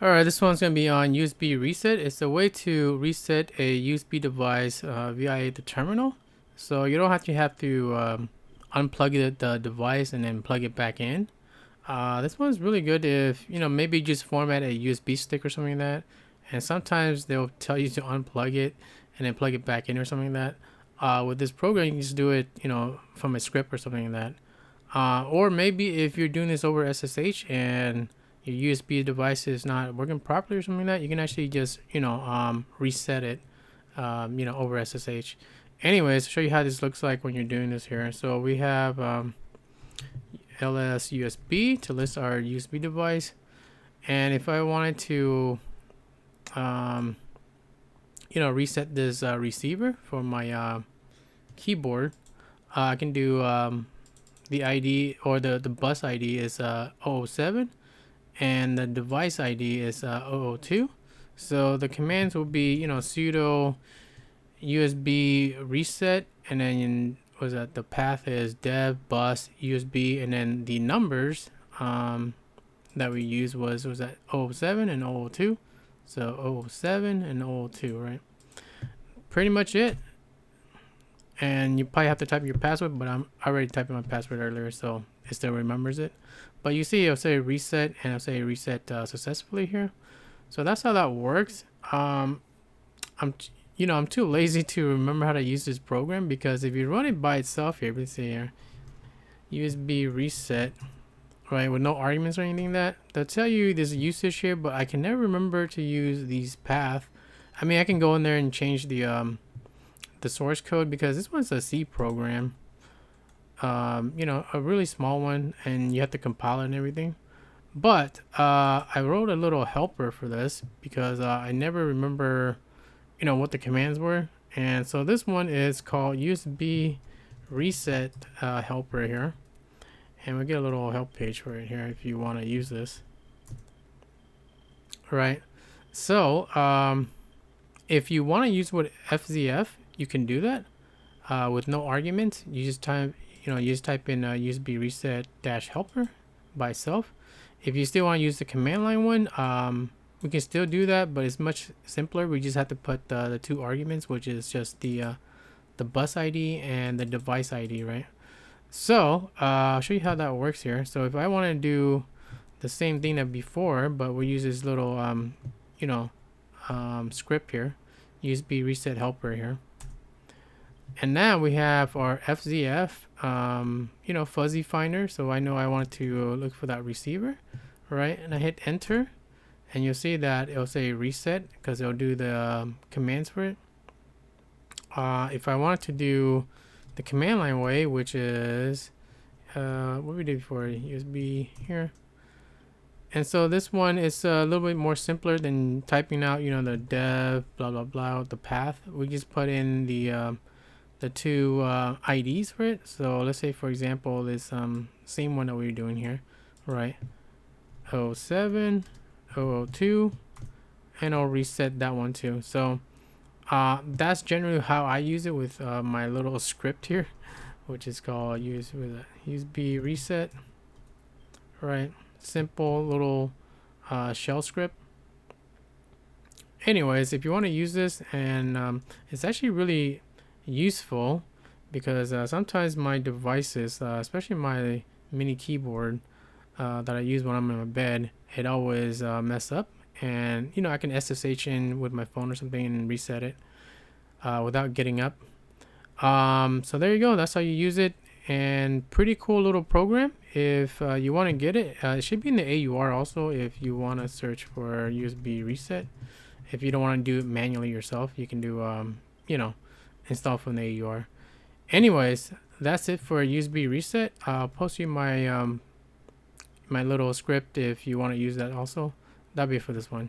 Alright, this one's going to be on USB reset. It's a way to reset a USB device via the terminal. So you don't have to unplug the device and then plug it back in. This one's really good if, maybe just format a USB stick or something like that. And sometimes they'll tell you to unplug it and then plug it back in or something like that. With this program, you can just do it, from a script or something like that. Or maybe if you're doing this over SSH and your USB device is not working properly or something like that, you can actually just, reset it, over SSH. Anyways, to show you how this looks like when you're doing this here. So we have ls USB to list our USB device. And if I wanted to, reset this receiver for my keyboard, I can do the ID or the bus ID is 007. And the device ID is 002. So the commands will be, sudo USB reset, and then the path is dev bus USB, and then the numbers that we used was that 007 and 002. So 007 and 002, right? Pretty much it. And you probably have to type your password, but I'm already typing my password earlier, so it still remembers it. But you see, it'll say reset, and it'll say reset successfully here. So that's how that works. I'm too lazy to remember how to use this program, because if you run it by itself here, let's see here, USB reset, right, with no arguments or anything, that they'll tell you there's a usage here, but I can never remember to use these path. I mean, I can go in there and change the source code, because this one's a C program. A really small one, and you have to compile it and everything. But I wrote a little helper for this because I never remember, what the commands were. And so this one is called USB reset helper here. And we'll get a little help page for it here if you want to use this. All right. So if you want to use with FZF, you can do that with no arguments. You just type in USB reset -helper by itself. If you still want to use the command line one, we can still do that, but it's much simpler. We just have to put the two arguments, which is just the bus ID and the device ID, right? So I'll show you how that works here. So if I want to do the same thing that before, but we use this little script here, USB reset helper here. And now we have our FZF, fuzzy finder. So I know I want to look for that receiver, right? And I hit enter, and you'll see that it'll say reset because it'll do the commands for it. If I wanted to do the command line way, which is what we did before, USB here. And so this one is a little bit more simpler than typing out, the dev, blah, blah, blah, the path. We just put in the two IDs for it. So let's say, for example, this same one that we were doing here, right? 07, 002, and I'll reset that one too. So that's generally how I use it with my little script here, which is called USB reset, right? Simple little shell script. Anyways, if you want to use this, and it's actually really useful, because sometimes my devices, especially my mini keyboard that I use when I'm in my bed, it always mess up, and I can SSH in with my phone or something and reset it without getting up. So there you go, that's how you use it, and pretty cool little program. If you want to get it, it should be in the AUR also if you want to search for USB reset. If you don't want to do it manually yourself, you can do install from the AUR. Anyways, that's it for USB reset. I'll post you my my little script if you want to use that also. That'll be it for this one.